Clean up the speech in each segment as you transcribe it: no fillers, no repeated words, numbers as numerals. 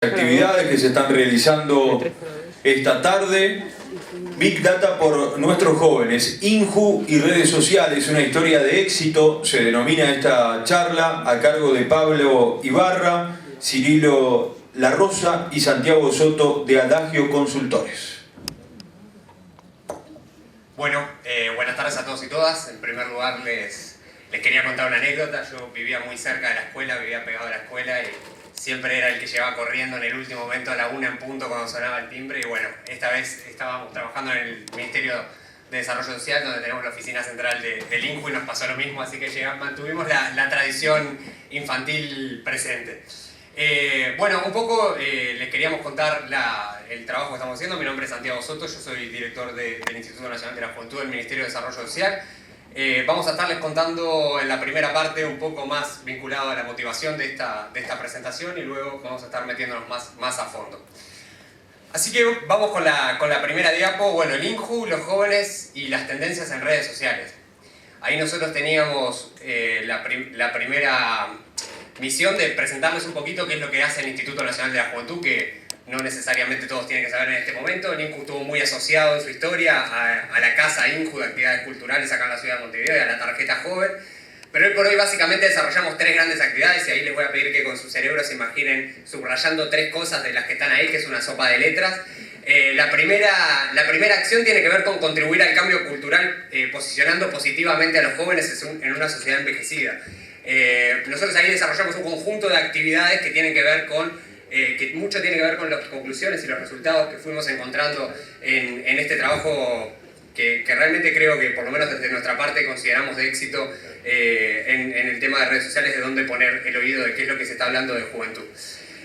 Actividades que se están realizando esta tarde. Big Data por nuestros jóvenes, INJU y redes sociales, una historia de éxito, se denomina esta charla, a cargo de Pablo Ibarra, Cirilo La Rosa y Santiago Soto de Adagio Consultores. Bueno, buenas tardes a todos y todas. En primer lugar les quería contar una anécdota. Yo vivía muy cerca de la escuela, vivía pegado a la escuela y siempre era el que llegaba corriendo en el último momento a la 1 en punto cuando sonaba el timbre. Y bueno, esta vez estábamos trabajando en el Ministerio de Desarrollo Social, donde tenemos la oficina central del INJU, y nos pasó lo mismo, así que mantuvimos la tradición infantil presente. Bueno, un poco les queríamos contar el trabajo que estamos haciendo. Mi nombre es Santiago Soto, yo soy director del Instituto Nacional de la Juventud del Ministerio de Desarrollo Social. Vamos a estarles contando en la primera parte un poco más vinculado a la motivación de esta presentación, y luego vamos a estar metiéndonos más a fondo. Así que vamos con la primera diapo. Bueno, el INJU, los jóvenes y las tendencias en redes sociales. Ahí nosotros teníamos la primera misión de presentarles un poquito qué es lo que hace el Instituto Nacional de la Juventud, que no necesariamente todos tienen que saber en este momento. El INJU estuvo muy asociado en su historia a la Casa INJU de Actividades Culturales acá en la ciudad de Montevideo y a la Tarjeta Joven. Pero hoy por hoy básicamente desarrollamos 3 grandes actividades, y ahí les voy a pedir que con su cerebro se imaginen subrayando 3 cosas de las que están ahí, que es una sopa de letras. La primera acción tiene que ver con contribuir al cambio cultural, posicionando positivamente a los jóvenes en una sociedad envejecida. Nosotros ahí desarrollamos un conjunto de actividades que tienen que ver que mucho tiene que ver con las conclusiones y los resultados que fuimos encontrando en este trabajo que realmente creo que, por lo menos desde nuestra parte, consideramos de éxito en el tema de redes sociales, de dónde poner el oído de qué es lo que se está hablando de juventud.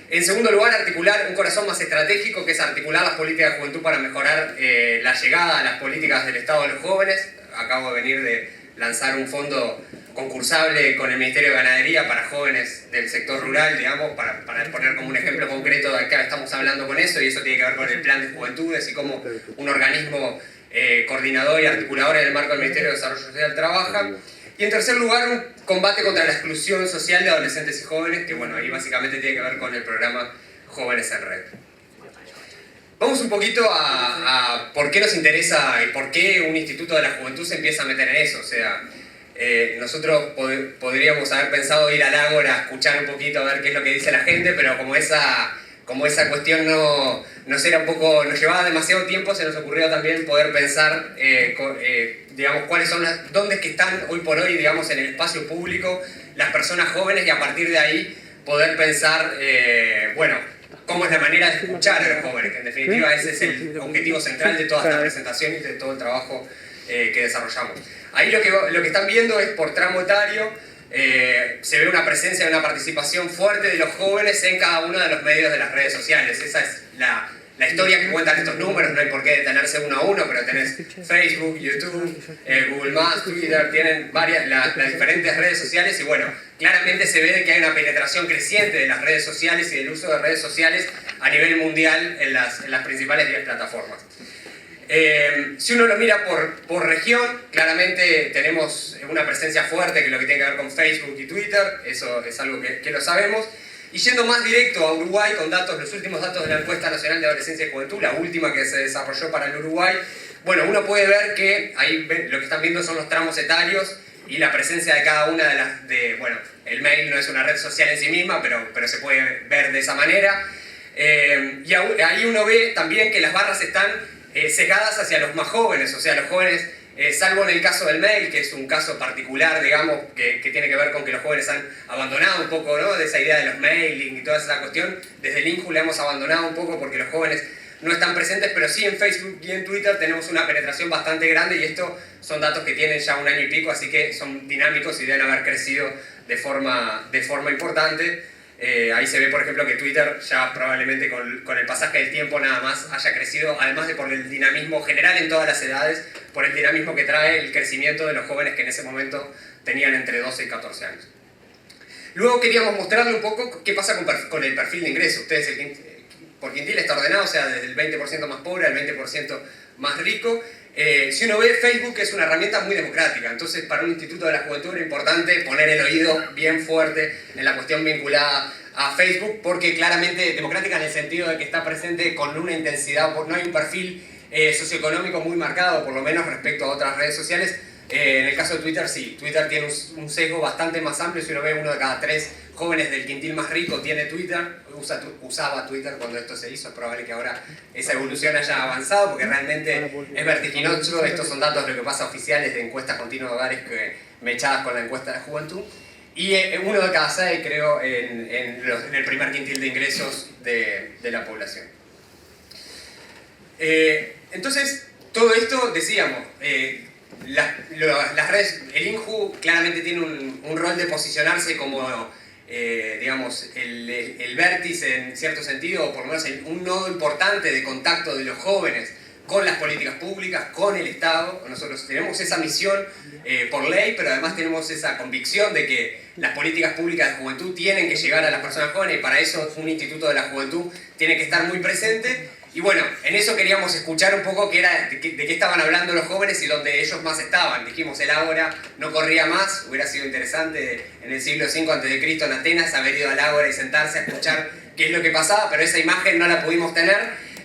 En segundo lugar, articular un corazón más estratégico, que es articular las políticas de juventud para mejorar la llegada a las políticas del Estado a los jóvenes. Acabo de venir de lanzar un fondo concursable con el Ministerio de Ganadería para jóvenes del sector rural, digamos, para poner como un ejemplo concreto de qué estamos hablando con eso, y eso tiene que ver con el plan de juventudes y cómo un organismo coordinador y articulador en el marco del Ministerio de Desarrollo Social trabaja. Y en tercer lugar, un combate contra la exclusión social de adolescentes y jóvenes, que bueno, ahí básicamente tiene que ver con el programa Jóvenes en Red. Vamos un poquito a por qué nos interesa y por qué un Instituto de la Juventud se empieza a meter en eso. O sea, nosotros podríamos haber pensado ir al Ágora a escuchar un poquito, a ver qué es lo que dice la gente, pero como esa cuestión nos llevaba demasiado tiempo, se nos ocurrió también poder pensar, digamos, dónde es que están hoy por hoy, digamos, en el espacio público las personas jóvenes, y a partir de ahí poder pensar, bueno, cómo es la manera de escuchar a los jóvenes, que en definitiva ese es el objetivo central de toda esta presentación y de todo el trabajo que desarrollamos. Ahí lo que están viendo es por tramo etario. Se ve una presencia y una participación fuerte de los jóvenes en cada uno de los medios de las redes sociales. Esa es la historia que cuentan estos números. No hay por qué detenerse uno a uno, pero tenés Facebook, YouTube, Google+, Twitter, tienen las diferentes redes sociales, y bueno, claramente se ve que hay una penetración creciente de las redes sociales y del uso de redes sociales a nivel mundial en las principales 10 plataformas. Si uno lo mira por región, claramente tenemos una presencia fuerte que lo que tiene que ver con Facebook y Twitter, eso es algo que lo sabemos. Y yendo más directo a Uruguay, con los últimos datos de la Encuesta Nacional de Adolescencia y Juventud, la última que se desarrolló para el Uruguay, bueno, uno puede ver que ahí lo que están viendo son los tramos etarios y la presencia de cada una bueno, el mail no es una red social en sí misma, pero se puede ver de esa manera. Y ahí uno ve también que las barras están cegadas hacia los más jóvenes, o sea, los jóvenes, salvo en el caso del mail, que es un caso particular, digamos, que tiene que ver con que los jóvenes han abandonado un poco, ¿no?, de esa idea de los mailing y toda esa cuestión. Desde el INJU la hemos abandonado un poco porque los jóvenes no están presentes, pero sí en Facebook y en Twitter tenemos una penetración bastante grande, y esto son datos que tienen ya 1 año y pico, así que son dinámicos y deben haber crecido de forma importante. Ahí se ve, por ejemplo, que Twitter ya probablemente con el pasaje del tiempo nada más haya crecido, además de por el dinamismo general en todas las edades, por el dinamismo que trae el crecimiento de los jóvenes que en ese momento tenían entre 12 y 14 años. Luego queríamos mostrarle un poco qué pasa con el perfil de ingreso. Ustedes, por quintil está ordenado, o sea, desde el 20% más pobre al 20% más rico. Si uno ve, Facebook es una herramienta muy democrática, entonces para un Instituto de la Juventud era importante poner el oído bien fuerte en la cuestión vinculada a Facebook, porque claramente democrática en el sentido de que está presente con una intensidad, no hay un perfil socioeconómico muy marcado, por lo menos respecto a otras redes sociales. En el caso de Twitter, sí, Twitter tiene un sesgo bastante más amplio. Si uno ve, 1 de cada 3 jóvenes del quintil más rico tiene Twitter, usaba Twitter cuando esto se hizo. Es probable que ahora esa evolución haya avanzado, porque realmente es vertiginoso. Estos son datos de lo que pasa oficiales de encuestas continuas de hogares que mechadas con la encuesta de juventud. Y 1 de cada 6, creo, en el primer quintil de ingresos de la población. Entonces, todo esto, decíamos, las redes, el INJU claramente tiene un rol de posicionarse como, digamos, el vértice en cierto sentido, o por lo menos un nodo importante de contacto de los jóvenes con las políticas públicas, con el Estado. Nosotros tenemos esa misión por ley, pero además tenemos esa convicción de que las políticas públicas de juventud tienen que llegar a las personas jóvenes, y para eso un instituto de la juventud tiene que estar muy presente. Y bueno, en eso queríamos escuchar un poco de qué estaban hablando los jóvenes y dónde ellos más estaban. Dijimos, el Ágora no corría más. Hubiera sido interesante en el siglo V a.C. en Atenas haber ido al Ágora y sentarse a escuchar qué es lo que pasaba, pero esa imagen no la pudimos tener.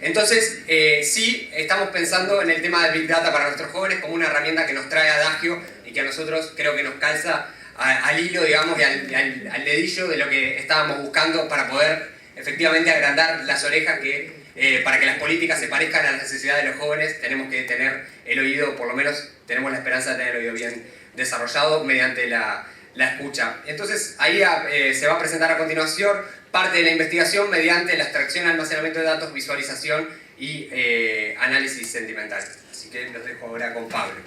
Entonces, sí, estamos pensando en el tema del Big Data para nuestros jóvenes como una herramienta que nos trae adagio y que a nosotros creo que nos calza al hilo, digamos, y al dedillo de lo que estábamos buscando para poder efectivamente agrandar las orejas para que las políticas se parezcan a las necesidades de los jóvenes. Tenemos que tener el oído, por lo menos tenemos la esperanza de tener el oído bien desarrollado mediante la escucha. Entonces ahí se va a presentar a continuación parte de la investigación mediante la extracción, almacenamiento de datos, visualización y análisis sentimental. Así que los dejo ahora con Pablo.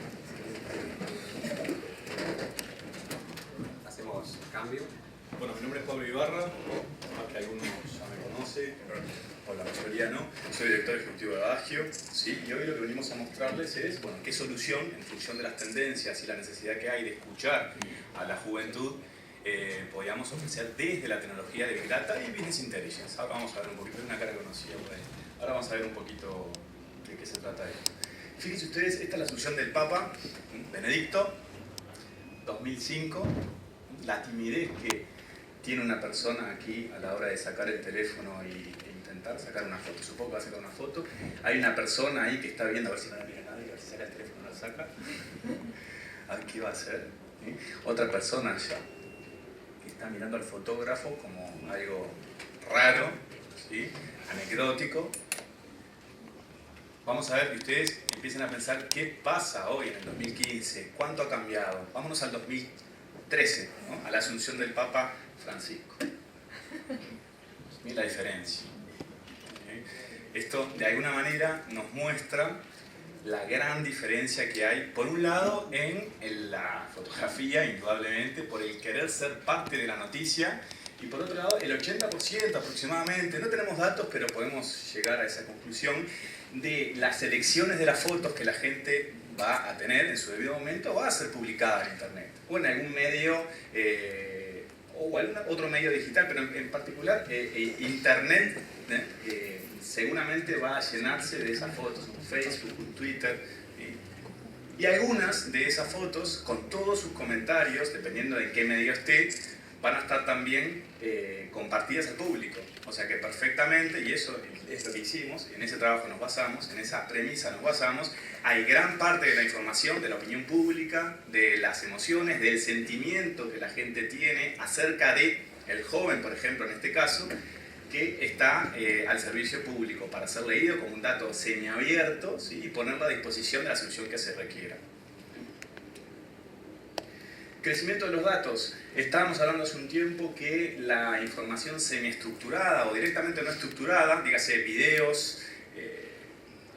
Hacemos cambio. Bueno, mi nombre es Pablo Ibarra, aunque algunos ya me conocen, o la mayoría no. Soy director ejecutivo de Adagio, ¿sí? Y hoy lo que venimos a mostrarles es, bueno, qué solución, en función de las tendencias y la necesidad que hay de escuchar a la juventud, podíamos ofrecer desde la tecnología de Big Data y Business Intelligence. Ahora vamos a ver un poquito, es una cara conocida por ahí. Ahora vamos a ver un poquito de qué se trata esto. Fíjense ustedes, esta es la solución del Papa Benedicto, 2005, la timidez que tiene una persona aquí a la hora de sacar el teléfono e intentar sacar una foto. Supongo que va a sacar una foto. Hay una persona ahí que está viendo, a ver si no la mira nadie, a ver si saca el teléfono y no la saca. A ver qué va a hacer. Otra persona allá que está mirando al fotógrafo como algo raro, ¿sí? Anecdótico. Vamos a ver que ustedes empiecen a pensar qué pasa hoy en el 2015, cuánto ha cambiado. Vámonos al 2013, ¿no? A la asunción del Papa Francisco. Miren la diferencia. Esto de alguna manera nos muestra la gran diferencia que hay, por un lado, en la fotografía, indudablemente, por el querer ser parte de la noticia, y por otro lado, el 80% aproximadamente, no tenemos datos, pero podemos llegar a esa conclusión, de las selecciones de las fotos que la gente va a tener en su debido momento, va a ser publicada en Internet, o en algún medio, o algún otro medio digital, pero en particular Internet seguramente va a llenarse de esas fotos, un Facebook, un Twitter, y algunas de esas fotos, con todos sus comentarios, dependiendo de en qué medio esté, van a estar también compartidas al público. O sea que perfectamente, y eso es lo que hicimos, en ese trabajo nos basamos, en esa premisa nos basamos, hay gran parte de la información, de la opinión pública, de las emociones, del sentimiento que la gente tiene acerca de el joven, por ejemplo, en este caso, que está al servicio público para ser leído como un dato semiabierto, ¿sí? Y ponerlo a disposición de la solución que se requiera. Crecimiento de los datos. Estábamos hablando hace un tiempo que la información semiestructurada o directamente no estructurada, dígase videos,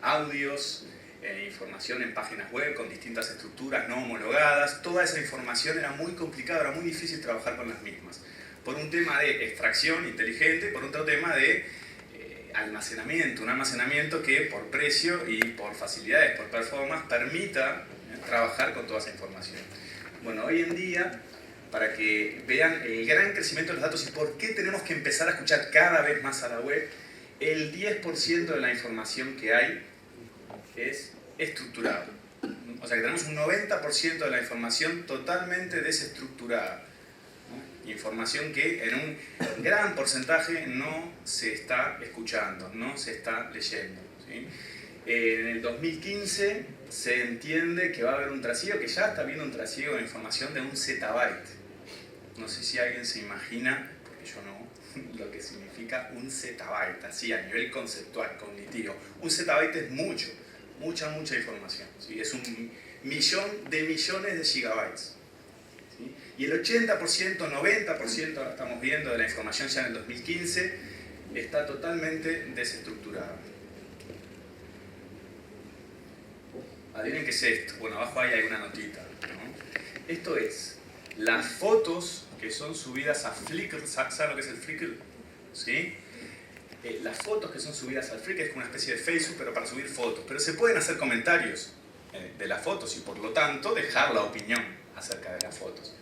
audios, información en páginas web con distintas estructuras no homologadas, toda esa información era muy complicada, era muy difícil trabajar con las mismas. Por un tema de extracción inteligente, por otro tema de almacenamiento, un almacenamiento que por precio y por facilidades, por performance, permita trabajar con toda esa información. Bueno, hoy en día, para que vean el gran crecimiento de los datos y por qué tenemos que empezar a escuchar cada vez más a la web, el 10% de la información que hay es estructurada. O sea que tenemos un 90% de la información totalmente desestructurada. información que en un gran porcentaje no se está escuchando, no se está leyendo, ¿sí? En el 2015 se entiende que va a haber un trasiego, que ya está habiendo un trasiego de información de un zettabyte. No sé si alguien se imagina, porque yo no, lo que significa un zettabyte, así a nivel conceptual, cognitivo. Un zettabyte es mucho, mucha información, ¿sí? Es 1.000.000 de millones de gigabytes. ¿Sí? Y el 80%, 90%, ahora estamos viendo, de la información ya en el 2015, está totalmente desestructurada. Adivinen qué es esto. Bueno, abajo ahí hay una notita, ¿no? Esto es las fotos que son subidas a Flickr. ¿Saben lo que es el Flickr? ¿Sí? Las fotos que son subidas al Flickr es como una especie de Facebook, pero para subir fotos. Pero se pueden hacer comentarios de las fotos y por lo tanto dejar la opinión acerca de las fotos.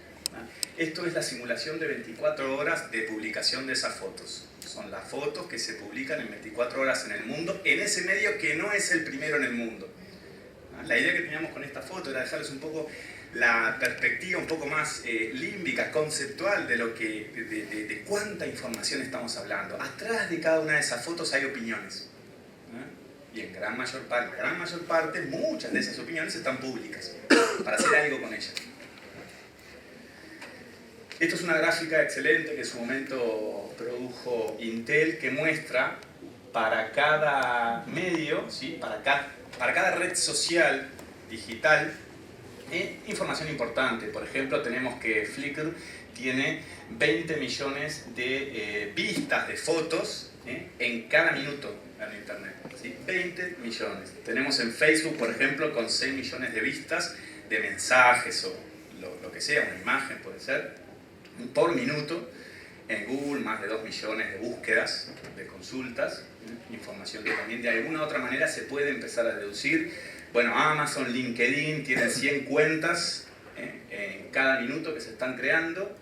Esto es la simulación de 24 horas de publicación de esas fotos. Son las fotos que se publican en 24 horas en el mundo, en ese medio que no es el primero en el mundo. La idea que teníamos con esta foto era dejarles un poco la perspectiva un poco más límbica, conceptual de lo que, de cuánta información estamos hablando. Atrás de cada una de esas fotos hay opiniones. Y en gran mayor parte, muchas de esas opiniones están públicas, para hacer algo con ellas. Esto es una gráfica excelente que en su momento produjo Intel, que muestra para cada medio, ¿sí? para cada red social digital, información importante. Por ejemplo, tenemos que Flickr tiene 20 millones de vistas de fotos en cada minuto en Internet. ¿Sí? 20 millones. Tenemos en Facebook, por ejemplo, con 6 millones de vistas de mensajes o lo que sea, una imagen puede ser, por minuto. En Google, más de 2 millones de búsquedas, de consultas, información que también de alguna u otra manera se puede empezar a deducir. Bueno, Amazon, LinkedIn tienen 100 cuentas en cada minuto que se están creando.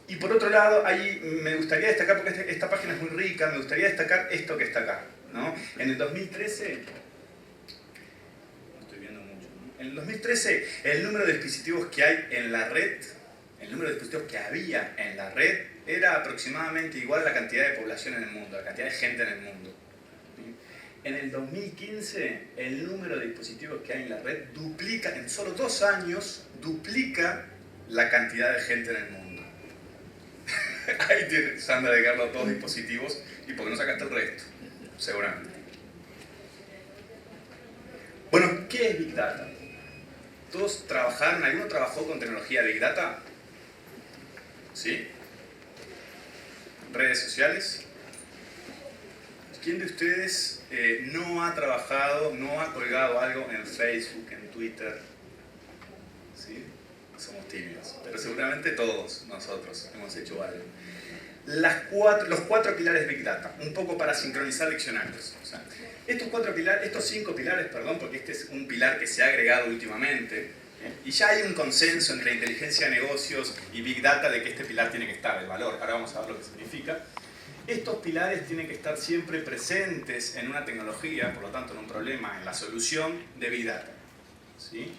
Y por otro lado, ahí me gustaría destacar, porque esta página es muy rica, me gustaría destacar esto que está acá, ¿no? En el 2013, no estoy viendo mucho, ¿no? En el 2013, el número de dispositivos que hay en la red, el número de dispositivos que había en la red era aproximadamente igual a la cantidad de población en el mundo, la cantidad de gente en el mundo. En el 2015, el número de dispositivos que hay en la red duplica, en solo 2 años, duplica la cantidad de gente en el mundo. Ahí tiene Sandra de Carlos 2 dispositivos, ¿y por qué no sacaste el resto? Seguramente. Bueno, ¿qué es Big Data? ¿Todos trabajaron? ¿Alguno trabajó con tecnología Big Data? ¿Sí? ¿Redes sociales? ¿Quién de ustedes no ha trabajado, no ha colgado algo en Facebook, en Twitter? ¿Sí? Somos tímidos, pero seguramente todos nosotros hemos hecho algo. Los 4 pilares Big Data, un poco para sincronizar diccionarios. O sea, estos 5 pilares, porque este es un pilar que se ha agregado últimamente, y ya hay un consenso entre inteligencia de negocios y Big Data de que este pilar tiene que estar, el valor. Ahora vamos a ver lo que significa. Estos pilares tienen que estar siempre presentes en una tecnología, por lo tanto en un problema, en la solución de Big Data. ¿Sí?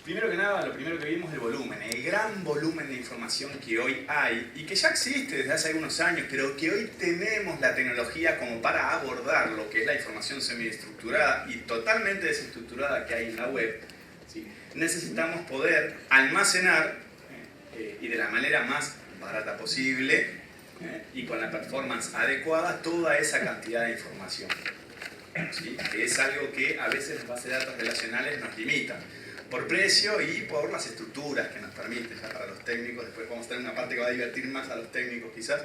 Primero que nada, lo primero que vimos es el volumen, el gran volumen de información que hoy hay y que ya existe desde hace algunos años, pero que hoy tenemos la tecnología como para abordar lo que es la información semiestructurada y totalmente desestructurada que hay en la web. ¿Sí? Necesitamos poder almacenar y de la manera más barata posible y con la performance adecuada toda esa cantidad de información. ¿Sí? Que es algo que a veces las bases de datos relacionales nos limitan. Por precio y por las estructuras que nos permiten, ya para los técnicos, después vamos a tener una parte que va a divertir más a los técnicos quizás.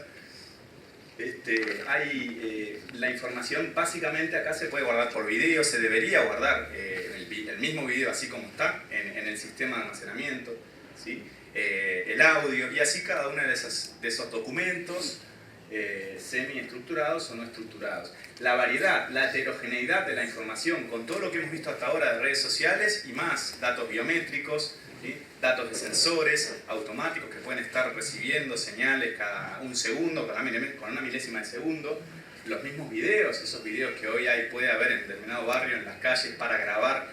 La información básicamente acá se puede guardar por video, se debería guardar el mismo video así como está en el sistema de almacenamiento, ¿sí? El audio y así cada uno de esos documentos semi-estructurados o no estructurados. La variedad, la heterogeneidad de la información con todo lo que hemos visto hasta ahora de redes sociales y más, datos biométricos, ¿sí? Datos de sensores automáticos que pueden estar recibiendo señales cada un segundo, con una milésima de segundo. Los mismos videos, esos videos que hoy puede haber en determinado barrio, en las calles, para grabar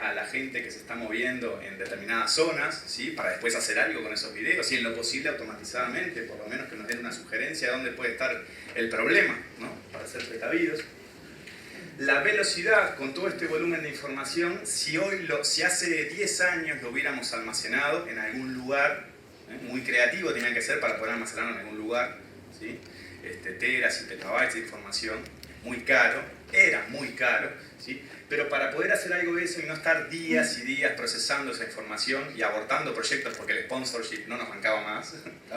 a la gente que se está moviendo en determinadas zonas, ¿sí? Para después hacer algo con esos videos y en lo posible automatizadamente, por lo menos que nos den una sugerencia de dónde puede estar el problema, ¿no? Para ser precavidos. La velocidad con todo este volumen de información, si hace 10 años lo hubiéramos almacenado en algún lugar, muy creativo tenía que ser para poder almacenarlo en algún lugar, ¿sí? Teras y petabytes de información, muy caro, era muy caro, ¿sí? Pero para poder hacer algo de eso y no estar días y días procesando esa información y abortando proyectos porque el sponsorship no nos bancaba más,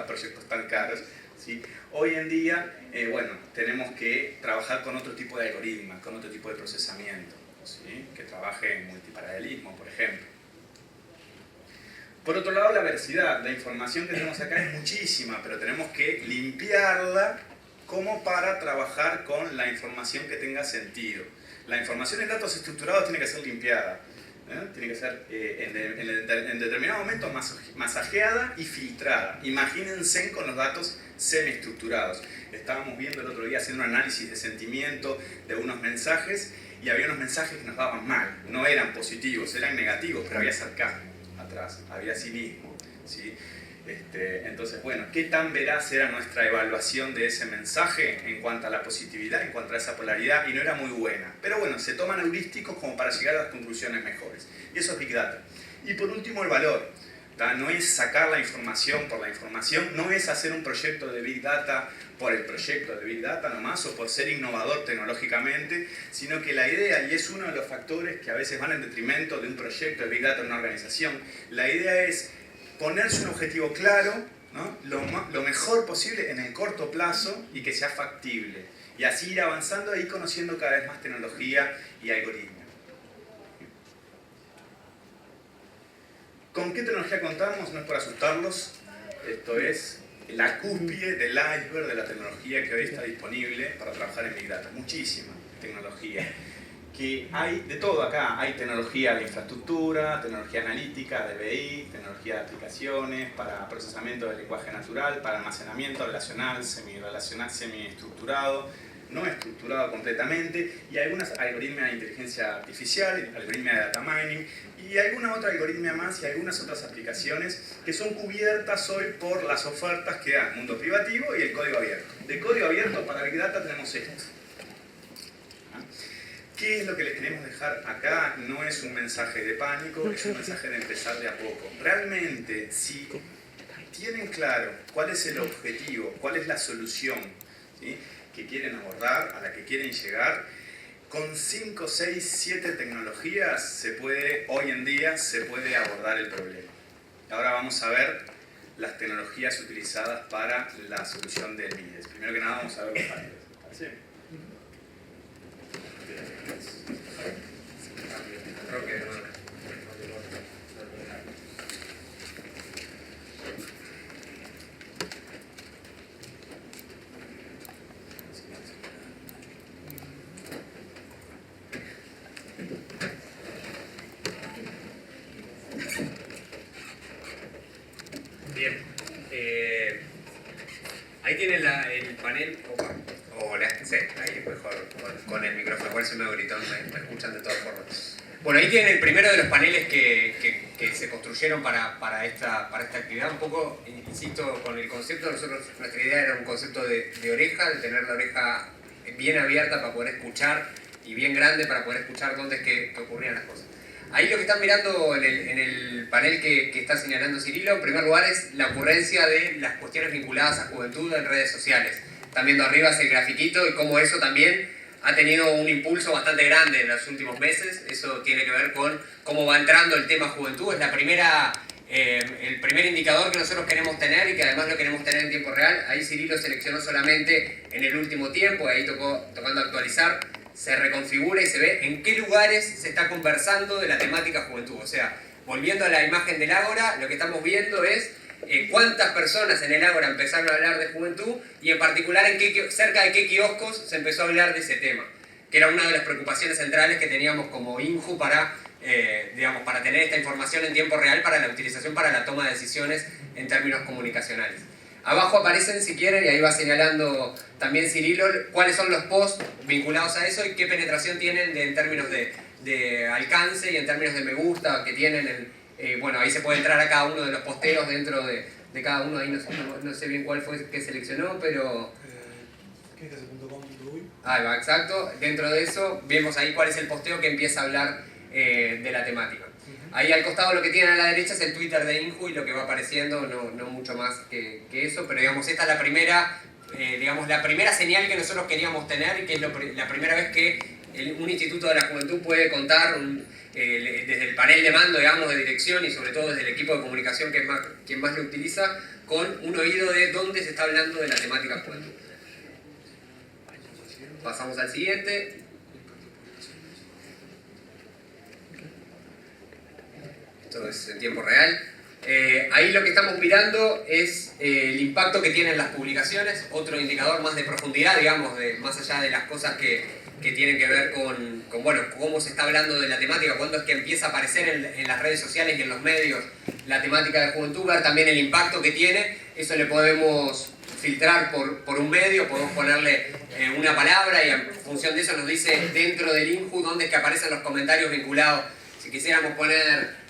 proyectos tan caros, ¿sí? Hoy en día, bueno, tenemos que trabajar con otro tipo de algoritmos, con otro tipo de procesamiento, ¿sí? Que trabaje en multiparalelismo, por ejemplo. Por otro lado, la veracidad. La información que tenemos acá es muchísima, pero tenemos que limpiarla como para trabajar con la información que tenga sentido. La información en datos estructurados tiene que ser limpiada, tiene que ser en determinado momento masajeada y filtrada. Imagínense con los datos semiestructurados. Estábamos viendo el otro día haciendo un análisis de sentimiento de unos mensajes y había unos mensajes que nos daban mal, no eran positivos, eran negativos, pero había sarcasmo atrás, había cinismo, ¿sí? Entonces, bueno, ¿qué tan veraz era nuestra evaluación de ese mensaje en cuanto a la positividad, en cuanto a esa polaridad? Y no era muy buena. Pero bueno, se toman heurísticos como para llegar a las conclusiones mejores. Y eso es Big Data. Y por último, el valor. No es sacar la información por la información, no es hacer un proyecto de Big Data por el proyecto de Big Data nomás o por ser innovador tecnológicamente, sino que la idea, y es uno de los factores que a veces van en detrimento de un proyecto de Big Data en una organización, la idea es ponerse un objetivo claro, ¿no? lo mejor posible en el corto plazo y que sea factible. Y así ir avanzando e ir conociendo cada vez más tecnología y algoritmos. ¿Con qué tecnología contamos? No es por asustarlos. Esto es la cúspide del iceberg de la tecnología que hoy está disponible para trabajar en Big Data. Muchísima tecnología. Que hay de todo acá. Hay tecnología de infraestructura, tecnología analítica, DBI, tecnología de aplicaciones, para procesamiento del lenguaje natural, para almacenamiento relacional, semi-relacional, semi-estructurado, no estructurado completamente, y algunas algoritmos de inteligencia artificial, algoritmos de data mining, y alguna otra algoritmia más y algunas otras aplicaciones que son cubiertas hoy por las ofertas que da el mundo privativo y el código abierto. De código abierto para Big Data tenemos esto. ¿Qué es lo que les queremos dejar acá? No es un mensaje de pánico, es un mensaje de empezar de a poco. Realmente, si tienen claro cuál es el objetivo, cuál es la solución, ¿sí?, que quieren abordar, a la que quieren llegar, con 5, 6, 7 tecnologías hoy en día se puede abordar el problema. Ahora vamos a ver las tecnologías utilizadas para la solución del BIDES. Primero que nada vamos a ver los paneles. ¿Sí? Bien, ahí tienen el panel, sí, ahí mejor con el micrófono, igual soy medio gritón, me escuchan de todas formas. Bueno, ahí tienen el primero de los paneles que se construyeron para esta actividad. Un poco, insisto, con el concepto, nuestra idea era un concepto de oreja, de tener la oreja bien abierta para poder escuchar y bien grande para poder escuchar dónde es que ocurrían las cosas. Ahí lo que están mirando en el panel que está señalando Cirilo, en primer lugar, es la ocurrencia de las cuestiones vinculadas a juventud en redes sociales. Están viendo arriba ese grafiquito y cómo eso también ha tenido un impulso bastante grande en los últimos meses. Eso tiene que ver con cómo va entrando el tema juventud. Es el primer indicador que nosotros queremos tener y que además lo queremos tener en tiempo real. Ahí Cirilo seleccionó solamente en el último tiempo, ahí tocando actualizar, se reconfigura y se ve en qué lugares se está conversando de la temática juventud. O sea, volviendo a la imagen del Ágora, lo que estamos viendo es cuántas personas en el Ágora empezaron a hablar de juventud y en particular cerca de qué kioscos se empezó a hablar de ese tema, que era una de las preocupaciones centrales que teníamos como INJU para tener esta información en tiempo real para la utilización para la toma de decisiones en términos comunicacionales. Abajo aparecen, si quieren, y ahí va señalando también Cirilo, cuáles son los posts vinculados a eso y qué penetración tienen en términos de de alcance y en términos de me gusta que tienen. Bueno, ahí se puede entrar a cada uno de los posteos dentro de cada uno. Ahí no sé bien cuál fue que seleccionó, pero... Ahí va, exacto. Dentro de eso vemos ahí cuál es el posteo que empieza a hablar de la temática. Ahí al costado lo que tienen a la derecha es el Twitter de Inju y lo que va apareciendo, no mucho más que eso, pero digamos, esta es la primera, la primera señal que nosotros queríamos tener y que es la primera vez que un instituto de la juventud puede contar desde el panel de mando, digamos, de dirección y sobre todo desde el equipo de comunicación que es quien más lo utiliza, con un oído de dónde se está hablando de la temática juventud. Pasamos al siguiente. Esto es en tiempo real. Ahí lo que estamos mirando es el impacto que tienen las publicaciones, otro indicador más de profundidad, digamos, más allá de las cosas que tienen que ver con bueno, cómo se está hablando de la temática, cuándo es que empieza a aparecer en las redes sociales y en los medios la temática de juventud, ver también el impacto que tiene. Eso le podemos filtrar por un medio, podemos ponerle una palabra y en función de eso nos dice dentro del Inju dónde es que aparecen los comentarios vinculados. Si quisiéramos poner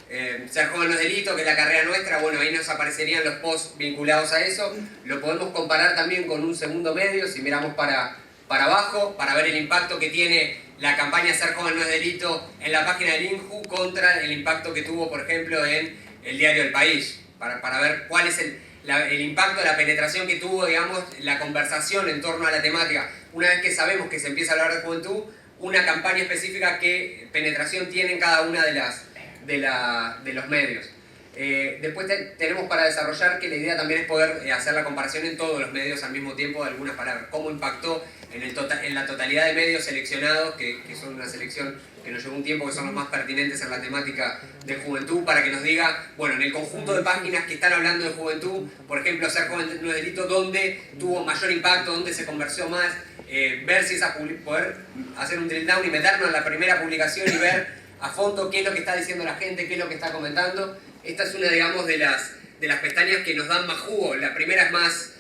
ser joven no es delito, que es la carrera nuestra, bueno, ahí nos aparecerían los posts vinculados a eso. Lo podemos comparar también con un segundo medio, si miramos para abajo, para ver el impacto que tiene la campaña Ser joven no es delito en la página del Inju contra el impacto que tuvo, por ejemplo, en el diario El País, para ver cuál es el impacto, la penetración que tuvo, digamos, la conversación en torno a la temática. Una vez que sabemos que se empieza a hablar de juventud, una campaña específica, qué penetración tiene en cada una de los medios. Después tenemos para desarrollar que la idea también es poder hacer la comparación en todos los medios al mismo tiempo de algunas palabras. Cómo impactó en la totalidad de medios seleccionados, que son una selección que nos llevó un tiempo, que son los más pertinentes en la temática de juventud, para que nos diga, bueno, en el conjunto de páginas que están hablando de juventud, por ejemplo, Ser joven no es delito, dónde tuvo mayor impacto, dónde se conversó más, ver si poder hacer un drill down y meternos en la primera publicación y ver a fondo qué es lo que está diciendo la gente, qué es lo que está comentando. Esta es una, digamos, de las pestañas que nos dan más jugo. La primera es más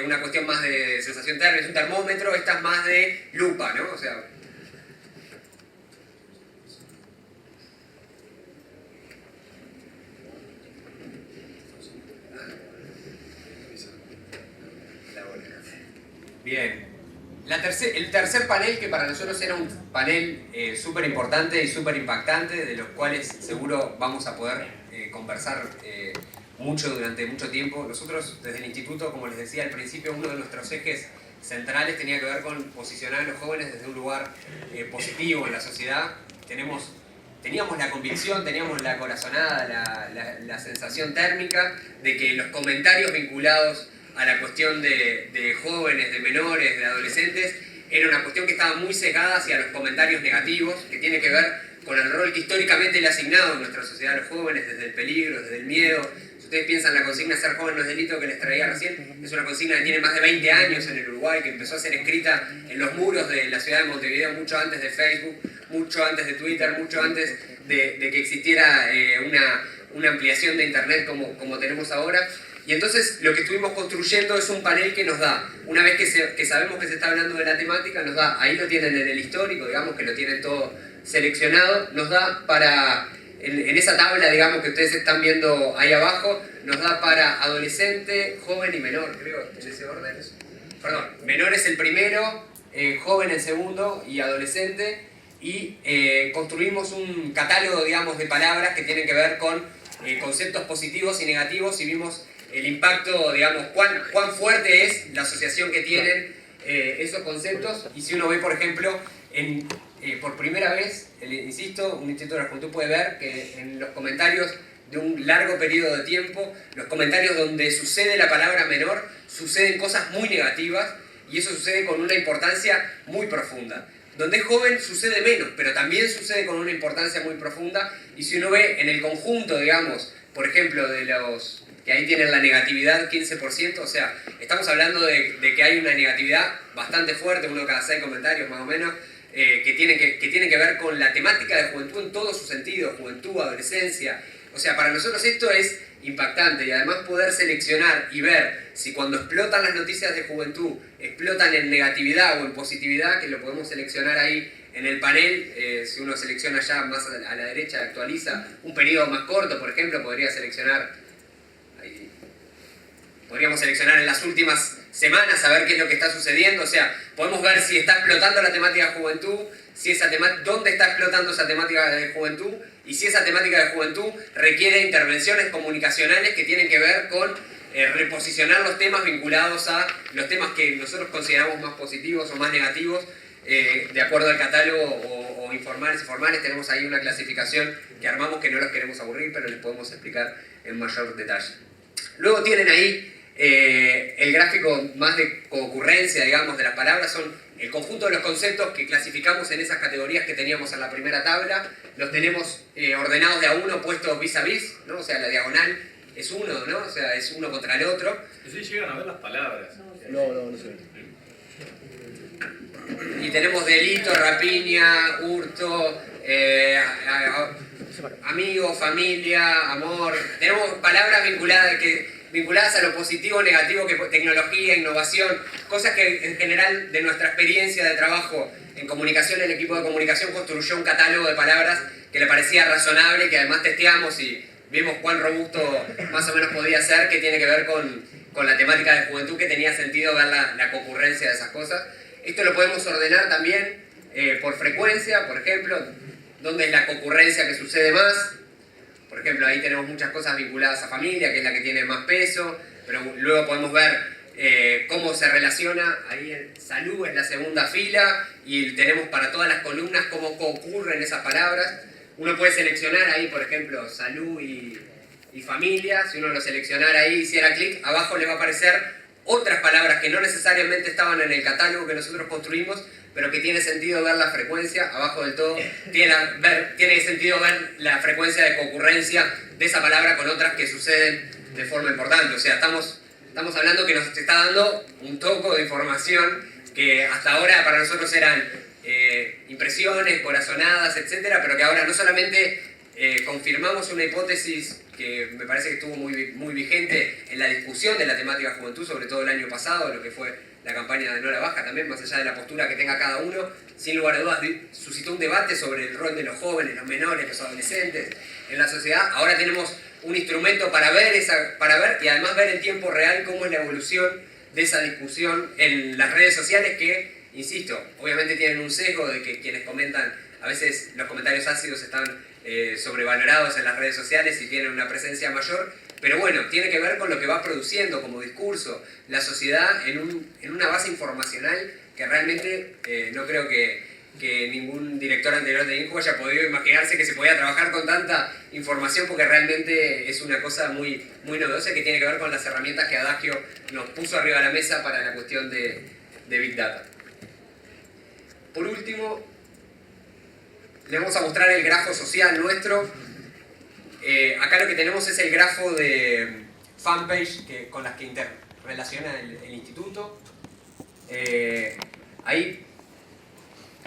una cuestión más de sensación térmica, es un termómetro. Esta es más de lupa, ¿no? O sea, bien. El tercer panel, que para nosotros era un panel súper importante y súper impactante, de los cuales seguro vamos a poder conversar mucho durante mucho tiempo. Nosotros desde el instituto, como les decía al principio, uno de nuestros ejes centrales tenía que ver con posicionar a los jóvenes desde un lugar positivo en la sociedad. Teníamos la convicción, teníamos la corazonada, la sensación térmica de que los comentarios vinculados a la cuestión de jóvenes, de menores, de adolescentes, era una cuestión que estaba muy sesgada hacia los comentarios negativos, que tiene que ver con el rol que históricamente le ha asignado en nuestra sociedad a los jóvenes, desde el peligro, desde el miedo. Si ustedes piensan la consigna Ser joven no es delito que les traía recién, es una consigna que tiene más de 20 años en el Uruguay, que empezó a ser escrita en los muros de la ciudad de Montevideo mucho antes de Facebook, mucho antes de Twitter, mucho antes de que existiera una ampliación de Internet como tenemos ahora. Y entonces lo que estuvimos construyendo es un panel que nos da, una vez que sabemos que se está hablando de la temática, nos da, ahí lo tienen en el histórico, digamos que lo tienen todo seleccionado, nos da para, en esa tabla, digamos, que ustedes están viendo ahí abajo, nos da para adolescente, joven y menor, creo, en ese orden. Perdón, menor es el primero, joven el segundo y adolescente, y construimos un catálogo, digamos, de palabras que tienen que ver con conceptos positivos y negativos, y vimos el impacto, digamos, cuán fuerte es la asociación que tienen esos conceptos. Y si uno ve, por ejemplo, por primera vez, insisto, un instituto de la juventud puede ver que en los comentarios de un largo periodo de tiempo, los comentarios donde sucede la palabra menor, suceden cosas muy negativas, y eso sucede con una importancia muy profunda. Donde es joven sucede menos, pero también sucede con una importancia muy profunda. Y si uno ve en el conjunto, digamos, por ejemplo, de los que ahí tienen la negatividad 15%, o sea, estamos hablando de que hay una negatividad bastante fuerte, uno cada 6 comentarios más o menos, que tienen que ver con la temática de juventud en todo su sentido, juventud, adolescencia. O sea, para nosotros esto es impactante y además poder seleccionar y ver si cuando explotan las noticias de juventud explotan en negatividad o en positividad, que lo podemos seleccionar ahí en el panel. Si uno selecciona ya más a la derecha, actualiza un periodo más corto, por ejemplo, podríamos seleccionar en las últimas semanas a ver qué es lo que está sucediendo. O sea, podemos ver si está explotando la temática de juventud, dónde está explotando esa temática de juventud, y si esa temática de juventud requiere intervenciones comunicacionales que tienen que ver con reposicionar los temas vinculados a los temas que nosotros consideramos más positivos o más negativos, de acuerdo al catálogo o informales y formales. Tenemos ahí una clasificación que armamos, que no los queremos aburrir, pero les podemos explicar en mayor detalle. Luego tienen ahí el gráfico más de concurrencia, digamos, de las palabras. Son el conjunto de los conceptos que clasificamos en esas categorías que teníamos en la primera tabla. Los tenemos ordenados de a uno, puestos vis a vis, ¿no? O sea, la diagonal es uno, ¿no? O sea, es uno contra el otro. Sí, llegan a ver las palabras. No sé. Y tenemos delito, rapiña, hurto, amigo, familia, amor. Tenemos palabras vinculadas a lo positivo o negativo, que tecnología, innovación, cosas que en general de nuestra experiencia de trabajo en comunicación, el equipo de comunicación construyó un catálogo de palabras que le parecía razonable, que además testeamos y vimos cuán robusto más o menos podía ser, que tiene que ver con la temática de juventud, que tenía sentido ver la concurrencia de esas cosas. Esto lo podemos ordenar también por frecuencia, por ejemplo, dónde es la concurrencia que sucede más. Por ejemplo, ahí tenemos muchas cosas vinculadas a familia, que es la que tiene más peso, pero luego podemos ver cómo se relaciona. Ahí en salud es la segunda fila, y tenemos para todas las columnas cómo ocurren esas palabras. Uno puede seleccionar ahí, por ejemplo, salud y familia. Si uno lo seleccionara ahí y hiciera clic, abajo le va a aparecer otras palabras que no necesariamente estaban en el catálogo que nosotros construimos, pero que tiene sentido ver la frecuencia. Abajo del todo tiene sentido ver la frecuencia de concurrencia de esa palabra con otras que suceden de forma importante. O sea, estamos hablando que nos está dando un toco de información que hasta ahora para nosotros eran impresiones, corazonadas, etcétera, pero que ahora no solamente confirmamos una hipótesis que me parece que estuvo muy vigente en la discusión de la temática juventud, sobre todo el año pasado, lo que fue la campaña de Nora Baja también, más allá de la postura que tenga cada uno, sin lugar a dudas suscitó un debate sobre el rol de los jóvenes, los menores, los adolescentes en la sociedad. Ahora tenemos un instrumento para ver y además ver en tiempo real cómo es la evolución de esa discusión en las redes sociales, que, insisto, obviamente tienen un sesgo de que quienes comentan, a veces los comentarios ácidos están sobrevalorados en las redes sociales y tienen una presencia mayor, pero bueno, tiene que ver con lo que va produciendo como discurso la sociedad en una base informacional que realmente no creo que ningún director anterior de INJU haya podido imaginarse que se podía trabajar con tanta información, porque realmente es una cosa muy novedosa que tiene que ver con las herramientas que Adagio nos puso arriba de la mesa para la cuestión de Big Data. Por último, les vamos a mostrar el grafo social nuestro. Acá lo que tenemos es el grafo de fanpage con las que interrelaciona el instituto. Ahí,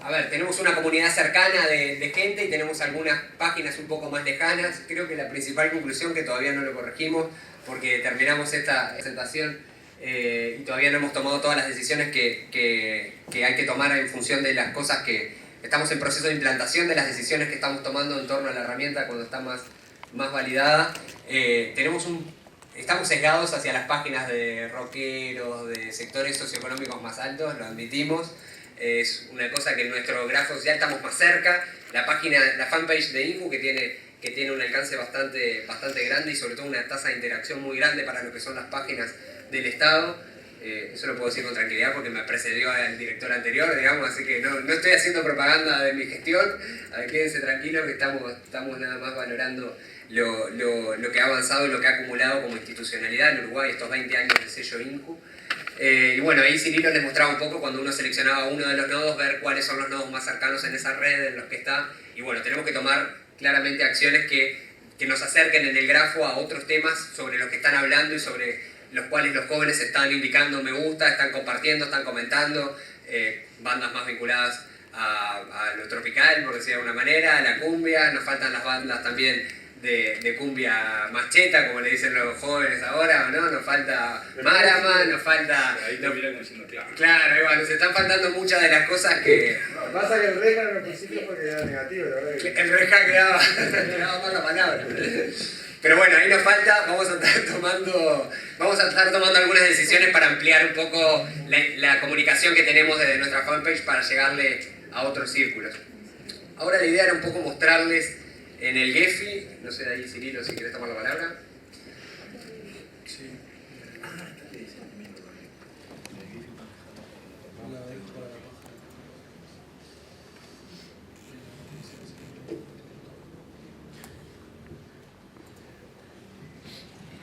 a ver, tenemos una comunidad cercana de gente y tenemos algunas páginas un poco más lejanas. Creo que la principal conclusión, que todavía no lo corregimos porque terminamos esta presentación y todavía no hemos tomado todas las decisiones que hay que tomar en función de las cosas que estamos en proceso de implantación, de las decisiones que estamos tomando en torno a la herramienta cuando está más validada. Estamos sesgados hacia las páginas de rockeros, de sectores socioeconómicos más altos, lo admitimos. Es una cosa que en nuestro grafo social estamos más cerca. La fanpage de INJU, que tiene un alcance bastante grande y sobre todo una tasa de interacción muy grande para lo que son las páginas del Estado. Eso lo puedo decir con tranquilidad porque me precedió al director anterior, digamos, así que no estoy haciendo propaganda de mi gestión. Quédense tranquilos que estamos nada más valorando lo que ha avanzado y lo que ha acumulado como institucionalidad en Uruguay estos 20 años de sello INJU. Y bueno, ahí Cirilo les mostraba un poco, cuando uno seleccionaba uno de los nodos, ver cuáles son los nodos más cercanos en esa red en los que está. Y bueno, tenemos que tomar claramente acciones que nos acerquen en el grafo a otros temas sobre los que están hablando y sobre los cuales los jóvenes están indicando me gusta, están compartiendo, están comentando. Bandas más vinculadas a lo tropical, por decir de alguna manera, a la cumbia. Nos faltan las bandas también de cumbia macheta, como le dicen los jóvenes ahora, ¿no? Nos falta marama, nos falta... Ahí te mira como diciendo, Claro, ahí va, nos están faltando muchas de las cosas que... Pasa que el reja en el principio porque era negativo, la verdad. El reja quedaba mal la palabra. Pero bueno, ahí nos falta, vamos a estar tomando algunas decisiones para ampliar un poco la comunicación que tenemos desde nuestra fanpage para llegarle a otros círculos. Ahora la idea era un poco mostrarles en el Gephi, no sé de ahí Cirilo si quieres tomar la palabra. Sí.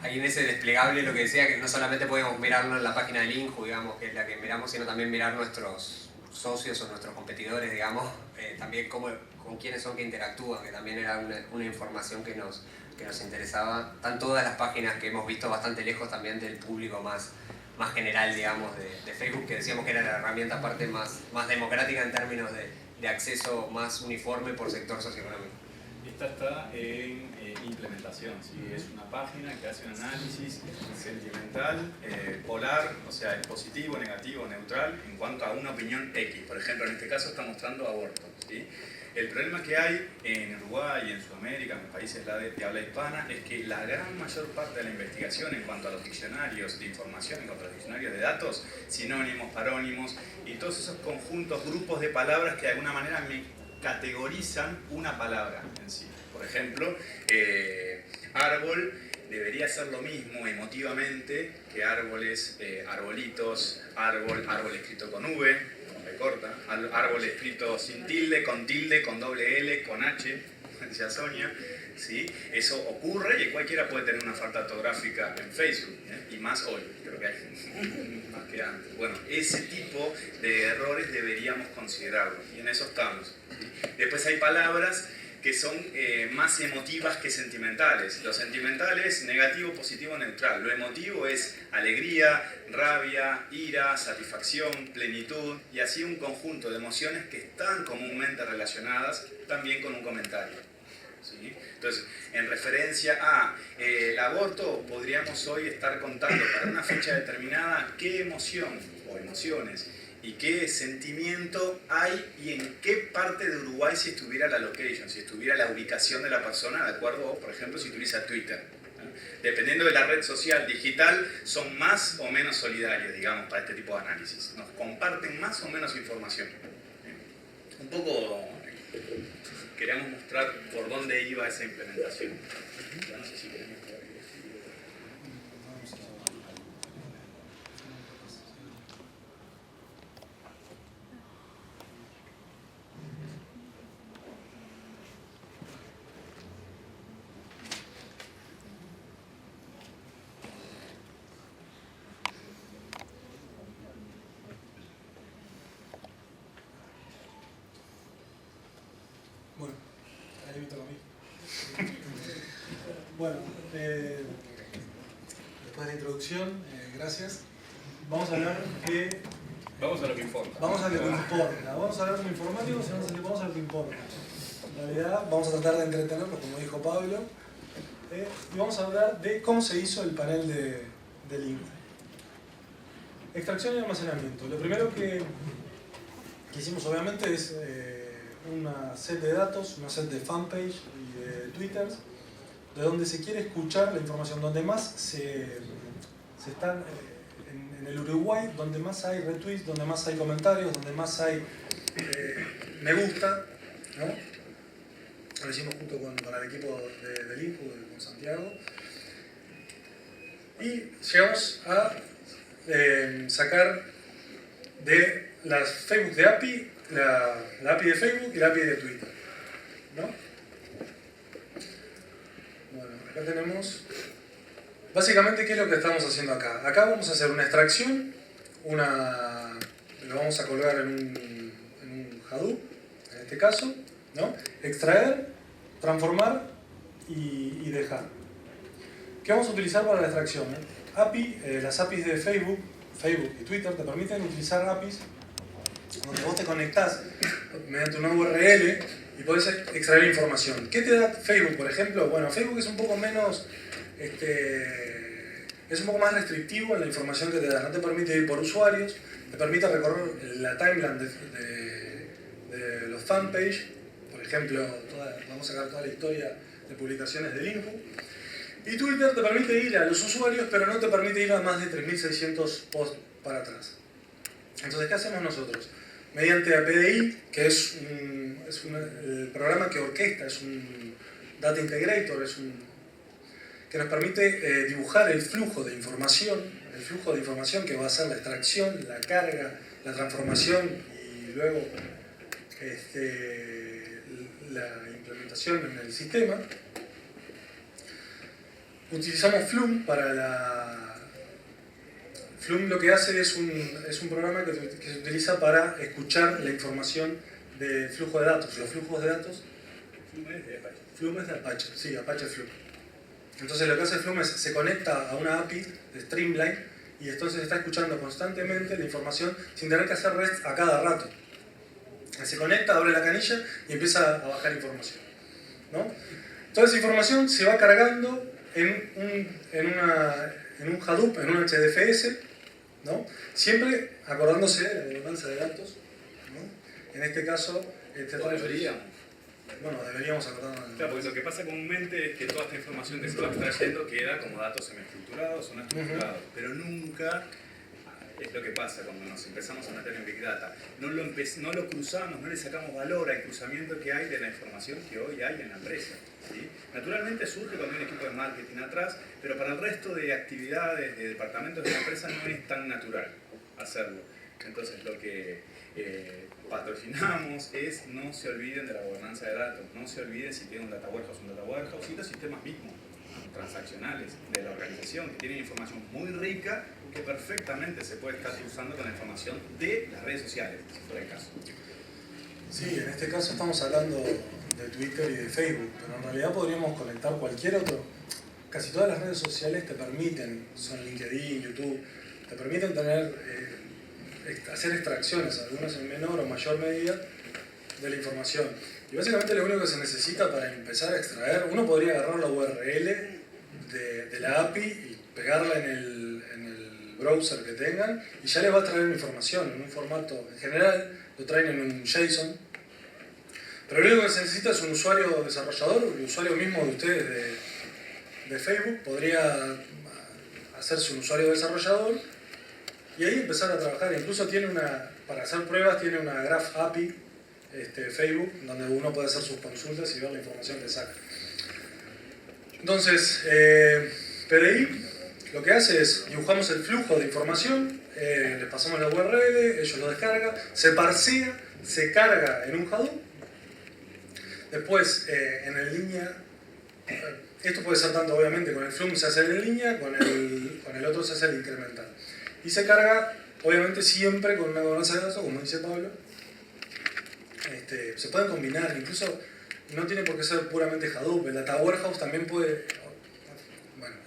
Ahí en ese desplegable lo que decía que no solamente podemos mirarlo en la página del INJU, digamos, que es la que miramos, sino también mirar nuestros socios o nuestros competidores, digamos, también con quiénes son que interactúan, que también era una información que nos interesaba. Están todas las páginas que hemos visto bastante lejos también del público más general, digamos, de Facebook, que decíamos que era la herramienta aparte más democrática en términos de acceso más uniforme por sector socioeconómico. Esta está en implementación, ¿sí? Es una página que hace un análisis sentimental, polar, o sea, es positivo, negativo, neutral, en cuanto a una opinión X. Por ejemplo, en este caso está mostrando aborto, ¿sí? El problema que hay en Uruguay y en Sudamérica, en los países de habla hispana, es que la gran mayor parte de la investigación en cuanto a los diccionarios de información, en cuanto a los diccionarios de datos, sinónimos, parónimos y todos esos conjuntos, grupos de palabras que de alguna manera categorizan una palabra en sí. Por ejemplo, árbol debería ser lo mismo emotivamente que árboles, arbolitos, árbol escrito con V, con B corta, árbol escrito sin tilde, con doble L, con H, decía Sonia, ¿sí? Eso ocurre y cualquiera puede tener una falta ortográfica en Facebook, y más hoy, creo que hay más que antes. Bueno, ese tipo de errores deberíamos considerarlos y en eso estamos, ¿sí? Después hay palabras que son más emotivas que sentimentales. Lo sentimental es negativo, positivo, neutral. Lo emotivo es alegría, rabia, ira, satisfacción, plenitud y así un conjunto de emociones que están comúnmente relacionadas también con un comentario, ¿sí? Entonces, en referencia a el aborto, podríamos hoy estar contando para una fecha determinada qué emoción o emociones y qué sentimiento hay y en qué parte de Uruguay si estuviera la location, si estuviera la ubicación de la persona, de acuerdo, por ejemplo, si utiliza Twitter. Dependiendo de la red social digital, son más o menos solidarios, digamos, para este tipo de análisis. Nos comparten más o menos información. Un poco queríamos mostrar por dónde iba esa implementación. No sé si queremos. Bueno, ahí me toca a mí. Bueno, después de la introducción, gracias. Vamos a hablar de... Vamos a lo que importa. Vamos a lo que importa. Vamos a hablar como informáticos y vamos a lo que importa. En realidad vamos a tratar de entretenerlos, como dijo Pablo. Y vamos a hablar de cómo se hizo el panel del INJU. Extracción y almacenamiento. Lo primero que hicimos obviamente es una set de datos, una set de fanpage y de twitters, de donde se quiere escuchar la información, donde más se están en el Uruguay, donde más hay retweets, donde más hay comentarios, donde más hay me gusta, ¿no? Lo hicimos junto con el equipo del INJU, con Santiago, y llegamos a sacar de las Facebook de API, la API de Facebook y la API de Twitter, ¿no? Bueno, acá tenemos básicamente qué es lo que estamos haciendo acá. Acá vamos a hacer una extracción, lo vamos a colgar en un Hadoop, en este caso, ¿no? Extraer, transformar y dejar. ¿Qué vamos a utilizar para la extracción? API, las APIs de Facebook y Twitter te permiten utilizar APIs donde vos te conectás mediante una URL y podés extraer información. ¿Qué te da Facebook, por ejemplo? Bueno, Facebook es un poco menos, es un poco más restrictivo en la información que te da. No te permite ir por usuarios, te permite recorrer la timeline de los fanpage. Por ejemplo, vamos a sacar toda la historia de publicaciones del Inju. Y Twitter te permite ir a los usuarios, pero no te permite ir a más de 3.600 posts para atrás. Entonces, ¿qué hacemos nosotros? Mediante APDI, que es el programa que orquesta, es un Data Integrator, que nos permite dibujar el flujo de información que va a ser la extracción, la carga, la transformación y luego la implementación en el sistema. Utilizamos Flume para Flume lo que hace es un programa que se utiliza para escuchar la información del flujo de datos, los flujos de datos. Flume es de Apache, sí, Apache Flume. Entonces lo que hace Flume es se conecta a una API de Streamline y entonces está escuchando constantemente la información sin tener que hacer REST a cada rato. Se conecta, abre la canilla y empieza a bajar información, ¿no? Toda esa información se va cargando en un Hadoop, en un HDFS, ¿no? Siempre acordándose de la gobernanza de datos, ¿no? En este caso, deberíamos acordarnos. Claro, porque lo que pasa comúnmente es que toda esta información que se va extrayendo queda como datos semiestructurados o no estructurados, pero nunca es lo que pasa cuando nos empezamos a meter en Big Data. No lo cruzamos, no le sacamos valor al cruzamiento que hay de la información que hoy hay en la empresa, ¿sí? Naturalmente surge cuando hay un equipo de marketing atrás, pero para el resto de actividades, de departamentos de la empresa no es tan natural hacerlo. Entonces lo que patrocinamos es no se olviden de la gobernanza de datos, no se olviden si tienen un data warehouse y los sistemas mismos transaccionales de la organización que tienen información muy rica que perfectamente se puede estar usando con la información de las redes sociales, si fuera el caso. Sí, en este caso estamos hablando de Twitter y de Facebook, pero en realidad podríamos conectar cualquier otro. Casi todas las redes sociales te permiten, son LinkedIn, YouTube, te permiten hacer extracciones, algunas en menor o mayor medida, de la información. Y básicamente lo único que se necesita para empezar a extraer, uno podría agarrar la URL de la API y pegarla en el browser que tengan y ya les va a traer información en un formato, en general lo traen en un JSON, pero lo único que se necesita es un usuario desarrollador, el usuario mismo de ustedes de Facebook podría hacerse un usuario desarrollador y ahí empezar a trabajar. Incluso para hacer pruebas tiene una Graph API Facebook donde uno puede hacer sus consultas y ver la información que saca. Entonces, PDI lo que hace es dibujamos el flujo de información, les pasamos la URL, ellos lo descargan, se parsea, se carga en un Hadoop, después en línea, esto puede ser tanto obviamente con el Flume se hace en línea, con el otro se hace el incremental. Y se carga obviamente siempre con una gobernanza de datos, como dice Pablo. Se pueden combinar, incluso no tiene por qué ser puramente Hadoop, el Data Warehouse también puede.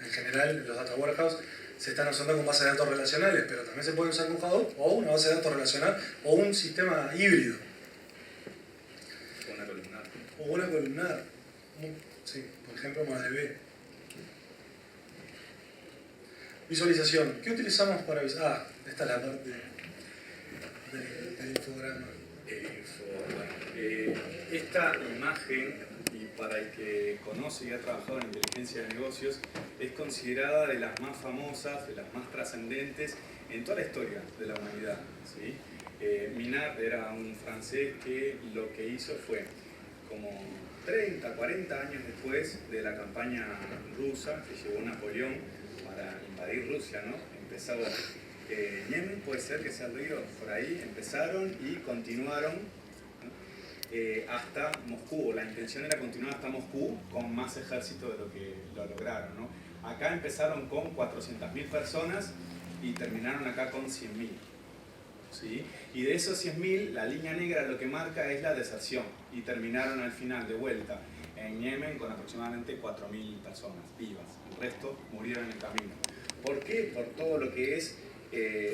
En general, los data warehouse se están usando con bases de datos relacionales, pero también se pueden usar con Hadoop o una base de datos relacional o un sistema híbrido. O una columnar. Sí, por ejemplo, MongoDB. Visualización. ¿Qué utilizamos para visualizar? Esta es la parte del infograma. Esta imagen, y para el que conoce y ha trabajado en inteligencia de negocios, es considerada de las más famosas, de las más trascendentes en toda la historia de la humanidad, ¿sí? Minard era un francés que lo que hizo fue, como 30, 40 años después de la campaña rusa que llevó Napoleón para invadir Rusia, ¿no? Empezó Yemen, puede ser que sea el río, por ahí empezaron y continuaron hasta Moscú. La intención era continuar hasta Moscú con más ejército de lo que lo lograron, ¿no? Acá empezaron con 400.000 personas y terminaron acá con 100.000, ¿sí? Y de esos 100.000, la línea negra lo que marca es la deserción y terminaron al final de vuelta en Yemen con aproximadamente 4.000 personas vivas. El resto murieron en el camino. ¿Por qué? Por todo lo que es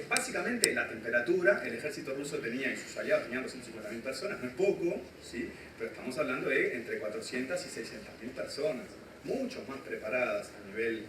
Básicamente la temperatura, el ejército ruso tenía, y sus aliados tenían 250.000 personas, no es poco, ¿sí? Pero estamos hablando de entre 400 y 600.000 personas, mucho más preparadas a nivel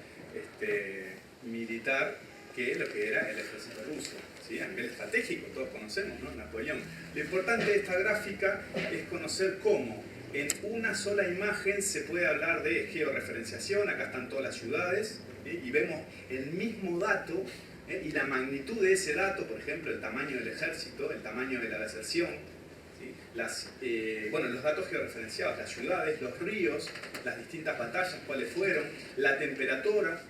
militar que lo que era el ejército ruso, ¿sí? A nivel estratégico, todos conocemos, ¿no? Napoleón. Lo importante de esta gráfica es conocer cómo en una sola imagen se puede hablar de georreferenciación. Acá están todas las ciudades, ¿sí? Y vemos el mismo dato, y la magnitud de ese dato, por ejemplo, el tamaño del ejército, el tamaño de la deserción, ¿sí? Los datos georreferenciados, las ciudades, los ríos, las distintas batallas, cuáles fueron, la temperatura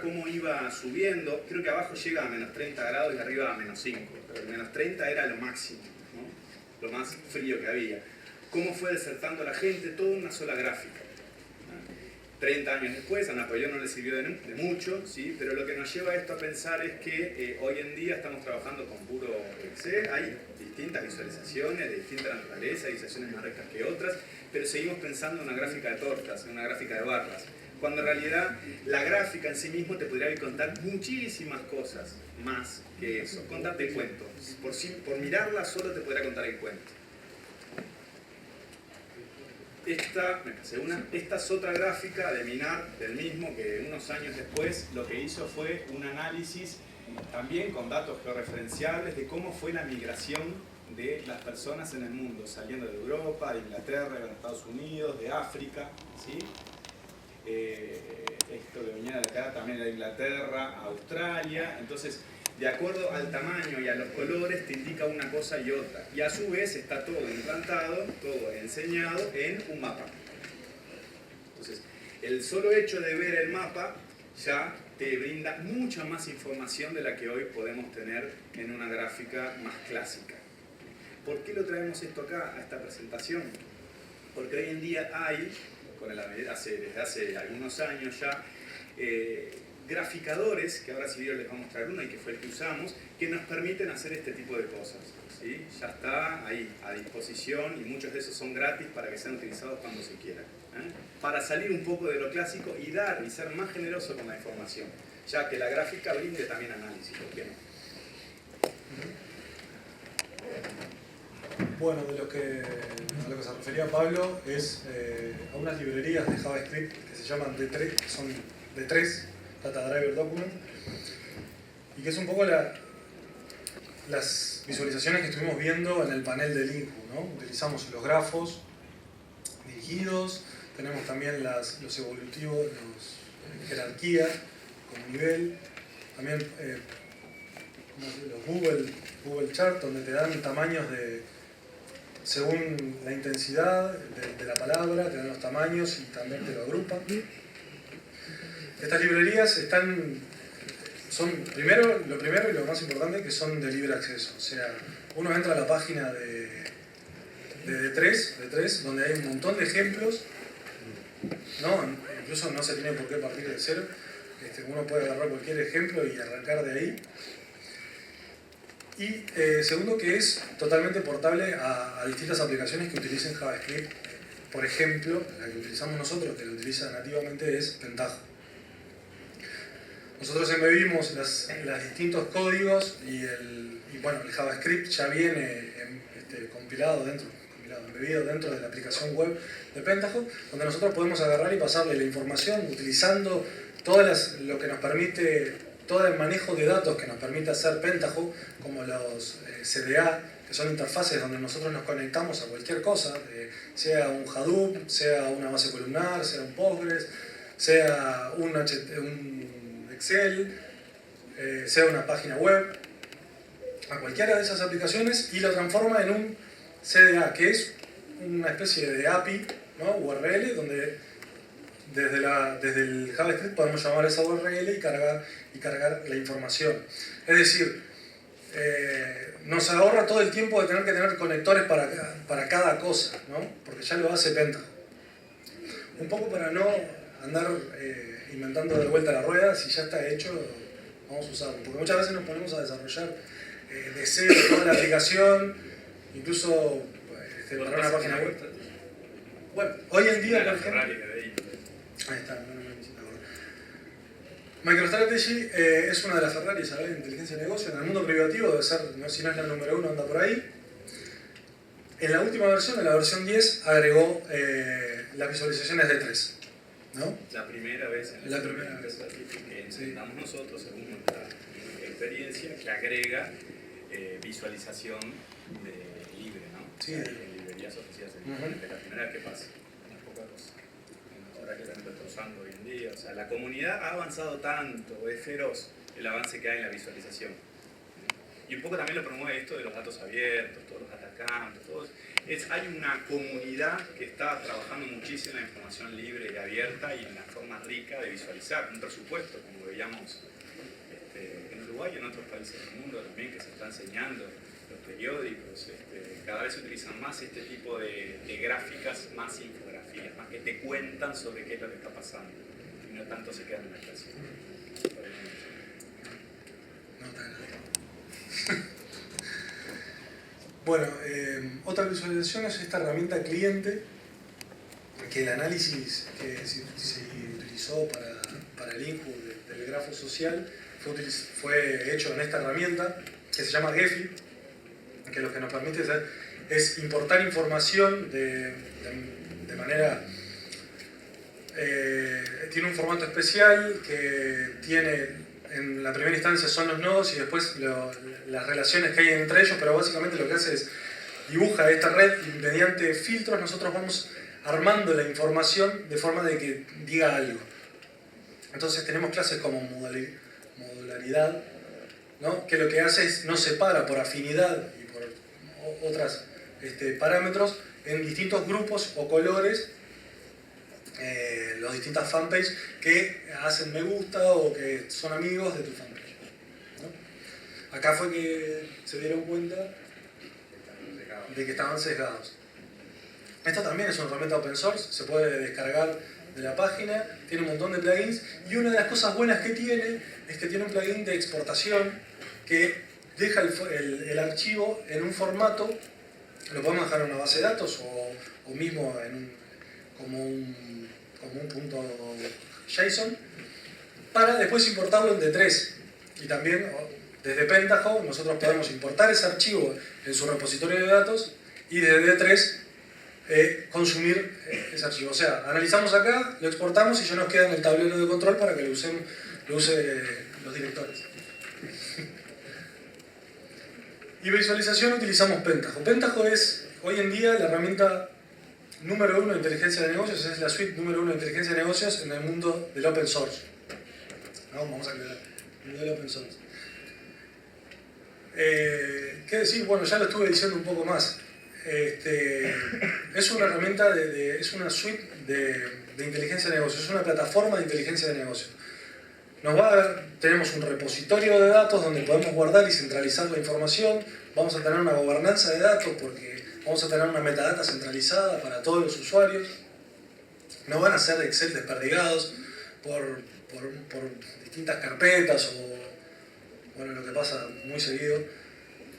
cómo iba subiendo. Creo que abajo llega a menos 30 grados y arriba a menos 5, pero el menos 30 era lo máximo, ¿no? Lo más frío que había. Cómo fue desertando la gente, toda una sola gráfica. 30 años después, a Napoleón no le sirvió de mucho, ¿sí? Pero lo que nos lleva a esto a pensar es que hoy en día estamos trabajando con puro Excel. Hay distintas visualizaciones de distinta naturaleza, visualizaciones más rectas que otras, pero seguimos pensando en una gráfica de tortas, en una gráfica de barras, cuando en realidad la gráfica en sí mismo te podría contar muchísimas cosas más que eso. Contarte cuentos. Por mirarla solo te podría contar el cuento. Esta es otra gráfica de Minard, del mismo, que unos años después lo que hizo fue un análisis también con datos georreferenciables de cómo fue la migración de las personas en el mundo, saliendo de Europa, de Inglaterra, de Estados Unidos, de África, ¿sí? Esto que venía de acá también de Inglaterra, Australia. Entonces, de acuerdo al tamaño y a los colores, te indica una cosa y otra. Y a su vez está todo implantado, todo enseñado en un mapa. Entonces, el solo hecho de ver el mapa ya te brinda mucha más información de la que hoy podemos tener en una gráfica más clásica. ¿Por qué lo traemos esto acá, a esta presentación? Porque hoy en día hay, desde hace algunos años ya, graficadores, que ahora si vieron les voy a mostrar uno y que fue el que usamos, que nos permiten hacer este tipo de cosas, ¿sí? Ya está ahí a disposición y muchos de esos son gratis para que sean utilizados cuando se quiera, ¿eh? Para salir un poco de lo clásico y dar y ser más generoso con la información, ya que la gráfica brinde también análisis, ¿por qué no? Bueno, a lo que se refería Pablo es a unas librerías de JavaScript que se llaman D3, que son D3, Data Driver Document, y que es un poco las visualizaciones que estuvimos viendo en el panel del INJU, ¿no? Utilizamos los grafos dirigidos, tenemos también los evolutivos, jerarquía como nivel, también los Google Chart, donde te dan tamaños según la intensidad de la palabra, te dan los tamaños y también te lo agrupan. Estas librerías son lo primero y lo más importante, que son de libre acceso. O sea, uno entra a la página de D3, donde hay un montón de ejemplos, ¿no? Incluso no se tiene por qué partir de cero. Uno puede agarrar cualquier ejemplo y arrancar de ahí. Y segundo, que es totalmente portable a distintas aplicaciones que utilicen JavaScript. Por ejemplo, la que utilizamos nosotros, que lo utiliza nativamente, es Pentaho. Nosotros embebimos los distintos códigos y el JavaScript ya viene embebido dentro de la aplicación web de Pentaho, donde nosotros podemos agarrar y pasarle la información utilizando todo el manejo de datos que nos permite hacer Pentaho, como los CDA, que son interfaces donde nosotros nos conectamos a cualquier cosa, sea un Hadoop, sea una base columnar, sea un Postgres, sea un Excel, sea una página web, a cualquiera de esas aplicaciones, y lo transforma en un CDA, que es una especie de API, ¿no? URL, donde desde el JavaScript podemos llamar esa URL y cargar la información. Es decir, nos ahorra todo el tiempo de tener que tener conectores para cada cosa, ¿no? Porque ya lo hace Pentaho. Un poco para no andar inventando de vuelta la rueda, si ya está hecho, vamos a usarlo. Porque muchas veces nos ponemos a desarrollar de cero toda la aplicación, incluso para una página web. Bueno, hoy en día, por ejemplo, ahí está, no me necesito ahora. MicroStrategy es una de las Ferraris de inteligencia de negocio. En el mundo privativo debe ser, si no es la número 1, anda por ahí. En la última versión, en la versión 10, agregó las visualizaciones de 3. ¿No? La primera vez en la primera vez que intentamos nosotros, según nuestra experiencia, que agrega visualización de libre, ¿no? Sí. De librerías oficiales. De la primera que pasa. Una poca cosa. Ahora que tanto está usando hoy en día. O sea, la comunidad ha avanzado tanto, es feroz el avance que hay en la visualización. Y un poco también lo promueve esto de los datos abiertos, todos los atacantes, todos. Hay una comunidad que está trabajando muchísimo en la información libre y abierta y en la forma rica de visualizar. Un presupuesto, como veíamos en Uruguay y en otros países del mundo también, que se está enseñando, los periódicos, cada vez se utilizan más este tipo de gráficas, más infografías, más que te cuentan sobre qué es lo que está pasando. Y no tanto se quedan en la clase. Bueno, otra visualización es esta herramienta cliente, que el análisis que se utilizó para el INJU del grafo social fue hecho en esta herramienta que se llama Gephi, que lo que nos permite es importar información de manera... tiene un formato especial que tiene... En la primera instancia son los nodos y después las relaciones que hay entre ellos, pero básicamente lo que hace es dibuja esta red y mediante filtros nosotros vamos armando la información de forma de que diga algo. Entonces tenemos clases como modularidad, ¿no? Que lo que hace es nos separa por afinidad y por otros parámetros en distintos grupos o colores las distintas fanpages que hacen me gusta o que son amigos de tu fanpage, ¿no? Acá fue que se dieron cuenta de que estaban sesgados. Esto también es una herramienta open source, se puede descargar de la página, tiene un montón de plugins y una de las cosas buenas que tiene es que tiene un plugin de exportación que deja el archivo en un formato, lo podemos dejar en una base de datos o mismo como un punto JSON, para después importarlo en D3. Y también desde Pentaho nosotros podemos importar ese archivo en su repositorio de datos y desde D3 consumir ese archivo. O sea, analizamos acá, lo exportamos y ya nos queda en el tablero de control para que lo use los directores. Y visualización utilizamos Pentaho. Pentaho es hoy en día la herramienta número 1 de inteligencia de negocios, es la suite número 1 de inteligencia de negocios en el mundo del open source. ¿No? Vamos a aclarar, el mundo del open source. ¿Qué decir? Bueno, ya lo estuve diciendo un poco más. Es una herramienta, es una suite de inteligencia de negocios, es una plataforma de inteligencia de negocios. Tenemos un repositorio de datos donde podemos guardar y centralizar la información, vamos a tener una gobernanza de datos porque vamos a tener una metadata centralizada para todos los usuarios. No van a ser Excel desperdigados por distintas carpetas o bueno, lo que pasa muy seguido,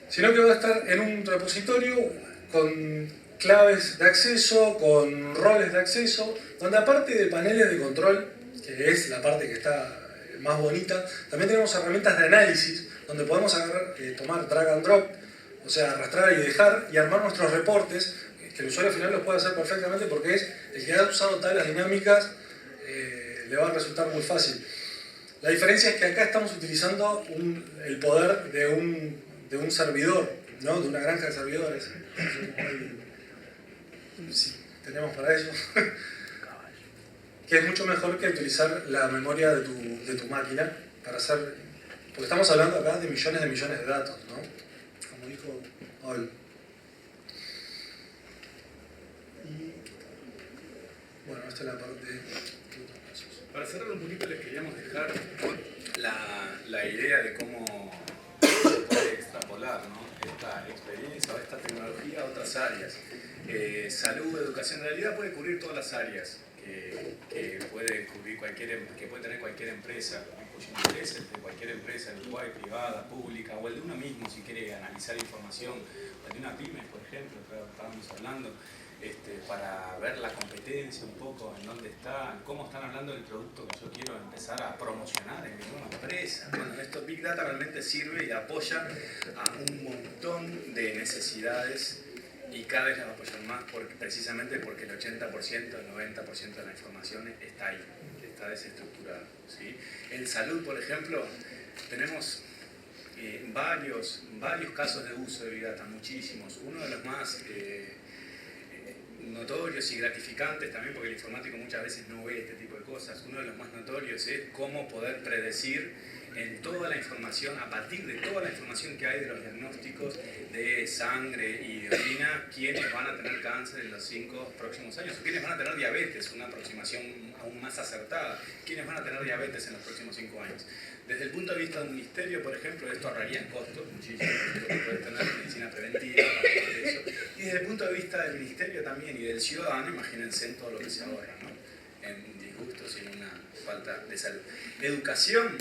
sino que va a estar en un repositorio con claves de acceso, con roles de acceso, donde aparte de paneles de control, que es la parte que está más bonita, también tenemos herramientas de análisis, donde podemos tomar drag and drop, o sea, arrastrar y dejar y armar nuestros reportes, que el usuario final los puede hacer perfectamente porque es el que ha usado tablas dinámicas, le va a resultar muy fácil. La diferencia es que acá estamos utilizando el poder de un servidor, ¿no? De una granja de servidores. Sí, tenemos para eso. Que es mucho mejor que utilizar la memoria de tu máquina para hacer... Porque estamos hablando acá de millones de datos, ¿no? Como dijo Ol. Y bueno, esta es la parte de otros casos. Para cerrar un poquito les queríamos dejar la idea de cómo se puede extrapolar, ¿no? Esta experiencia o esta tecnología a otras áreas. Salud, educación, en realidad puede cubrir todas las áreas que puede cubrir que puede tener cualquier empresa, cuyo interés es de cualquier empresa en Uruguay, privada, pública, o el de uno mismo si quiere analizar información, o el de una pyme, por ejemplo, que estábamos hablando. para ver la competencia un poco, en dónde están, cómo están hablando del producto que yo quiero empezar a promocionar en mi nueva empresa. Bueno, esto Big Data realmente sirve y apoya a un montón de necesidades y cada vez las va a apoyar más precisamente porque el 80%, el 90% de la información está ahí, está desestructurada, ¿sí? En salud, por ejemplo, tenemos varios casos de uso de Big Data, muchísimos. Uno de los más notorios y gratificantes también, porque el informático muchas veces no ve este tipo de cosas. Uno de los más notorios es cómo poder predecir en toda la información, a partir de toda la información que hay de los diagnósticos de sangre y de orina, quiénes van a tener cáncer en los 5 próximos años, o quiénes van a tener diabetes, una aproximación aún más acertada, quiénes van a tener diabetes en los próximos 5 años. Desde el punto de vista del ministerio, por ejemplo, esto ahorraría en costos muchísimo, porque puedes tener medicina preventiva, eso. Y desde el punto de vista del ministerio también y del ciudadano, imagínense en todo lo que se ahorra, ¿no? En disgustos y en una falta de salud. Educación,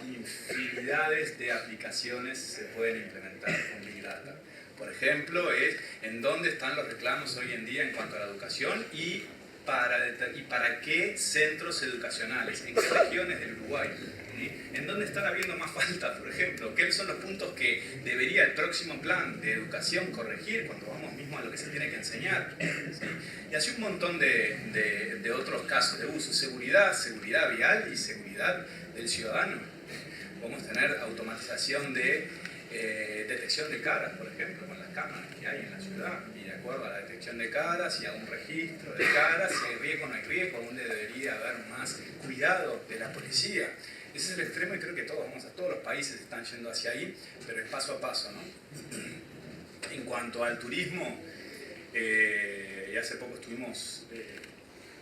infinidades de aplicaciones se pueden implementar con Big Data. Por ejemplo, es en dónde están los reclamos hoy en día en cuanto a la educación y para qué centros educacionales, en qué regiones del Uruguay. ¿En dónde están habiendo más falta, por ejemplo? ¿Qué son los puntos que debería el próximo plan de educación corregir cuando vamos mismo a lo que se tiene que enseñar? ¿Sí? Y así un montón de otros casos de uso. Seguridad vial y seguridad del ciudadano. Podemos tener automatización de detección de caras, por ejemplo, con las cámaras que hay en la ciudad. Y de acuerdo a la detección de caras y a un registro de caras, si hay riesgo o no hay riesgo, donde debería haber más cuidado de la policía. Ese es el extremo y creo que todos los países están yendo hacia ahí, pero es paso a paso, ¿no? En cuanto al turismo, y hace poco estuvimos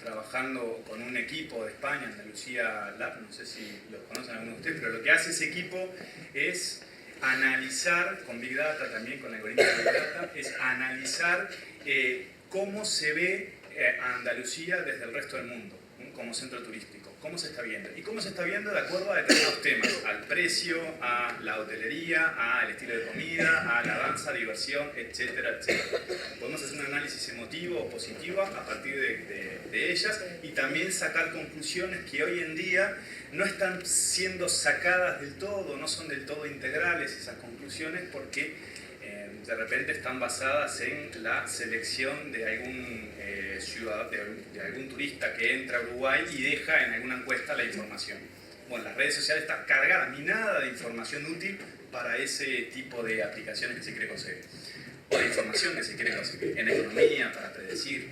trabajando con un equipo de España, Andalucía Lab, no sé si los conocen algunos de ustedes, pero lo que hace ese equipo es analizar, con Big Data también, con algoritmos de Big Data, es analizar cómo se ve Andalucía desde el resto del mundo, como centro turístico. ¿Cómo se está viendo? Y cómo se está viendo de acuerdo a determinados temas, al precio, a la hotelería, al estilo de comida, a la danza, diversión, etcétera, etcétera. Podemos hacer un análisis emotivo o positivo a partir de ellas y también sacar conclusiones que hoy en día no están siendo sacadas del todo, no son del todo integrales esas conclusiones porque de repente están basadas en la selección de algún de algún turista que entra a Uruguay y deja en alguna encuesta la información. Bueno, las redes sociales están cargadas, minada de información útil para ese tipo de aplicaciones que se quiere conseguir. O de información que se quiere conseguir. En economía, para predecir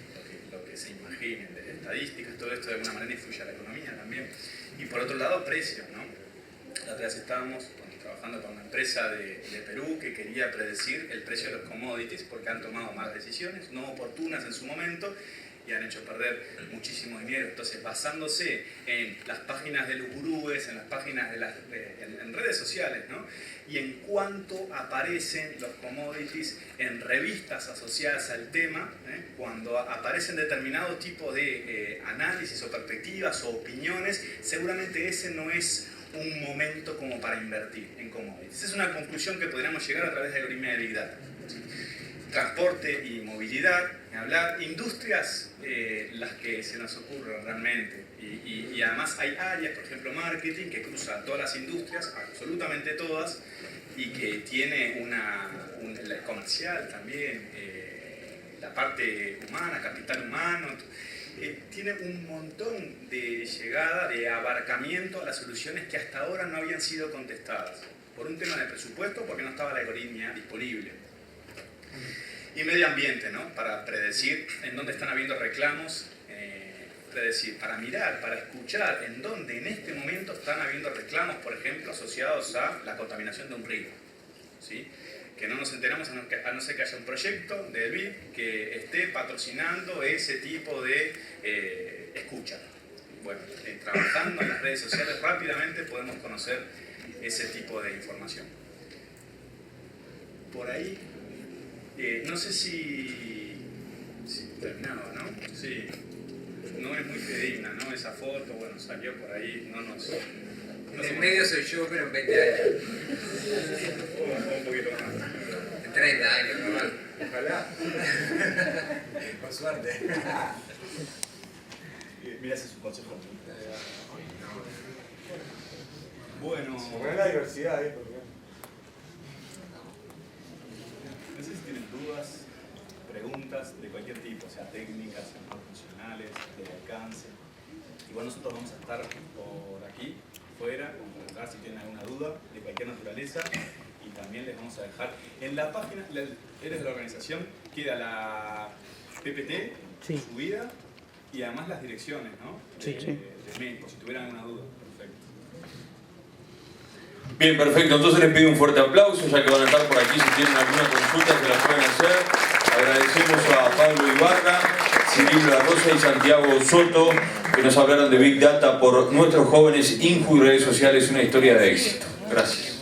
lo que se imaginen de estadísticas, todo esto de alguna manera influye a la economía también. Y por otro lado, precios, ¿no? La otra vez estábamos trabajando con una empresa de Perú que quería predecir el precio de los commodities porque han tomado malas decisiones, no oportunas en su momento, y han hecho perder muchísimo dinero. Entonces, basándose en las páginas de los gurúes, en las páginas en redes sociales, ¿no? Y en cuanto aparecen los commodities en revistas asociadas al tema, cuando aparecen determinado tipo de análisis o perspectivas o opiniones, seguramente ese no es un momento como para invertir en commodities. Esa es una conclusión que podríamos llegar a través de algoritmos de Big Data. Transporte y movilidad, hablar, industrias, las que se nos ocurren realmente. Y además hay áreas, por ejemplo marketing, que cruza todas las industrias, absolutamente todas, y que tiene la comercial también, la parte humana, capital humano. Tiene un montón de llegada, de abarcamiento a las soluciones que hasta ahora no habían sido contestadas. Por un tema de presupuesto, porque no estaba la algoritmia disponible. Y medio ambiente, ¿no? Para predecir en dónde están habiendo reclamos, predecir, para mirar, para escuchar en dónde en este momento están habiendo reclamos, por ejemplo, asociados a la contaminación de un río, ¿sí? Que no nos enteramos a no ser que haya un proyecto del BID que esté patrocinando ese tipo de escucha. Bueno, trabajando en las redes sociales rápidamente podemos conocer ese tipo de información. Por ahí, no sé si terminaba, ¿no? Sí, no es muy fidedigna, ¿no? Esa foto, bueno, salió por ahí, En medio soy yo, pero en 20 años. Un poquito más. En 30 años, normal. Ojalá. Con suerte. Mira, ese es un consejo. Bueno, Poner la diversidad ahí, porque... no sé si tienen dudas, preguntas de cualquier tipo, sea técnicas, funcionales, de alcance. Igual nosotros vamos a estar por aquí, fuera, para si tienen alguna duda de cualquier naturaleza. Y también les vamos a dejar en la página, eres de la organización, queda la PPT subida y además las direcciones, ¿no? De mail, por si tuvieran alguna duda. Perfecto. Bien, perfecto. Entonces les pido un fuerte aplauso, ya que van a estar por aquí. Si tienen alguna consulta, se la pueden hacer. Agradecemos a Pablo Ibarra, Cirilo La Rosa y Santiago Soto, que nos hablaron de Big Data por nuestros jóvenes, Inju y redes sociales, una historia de éxito. Gracias.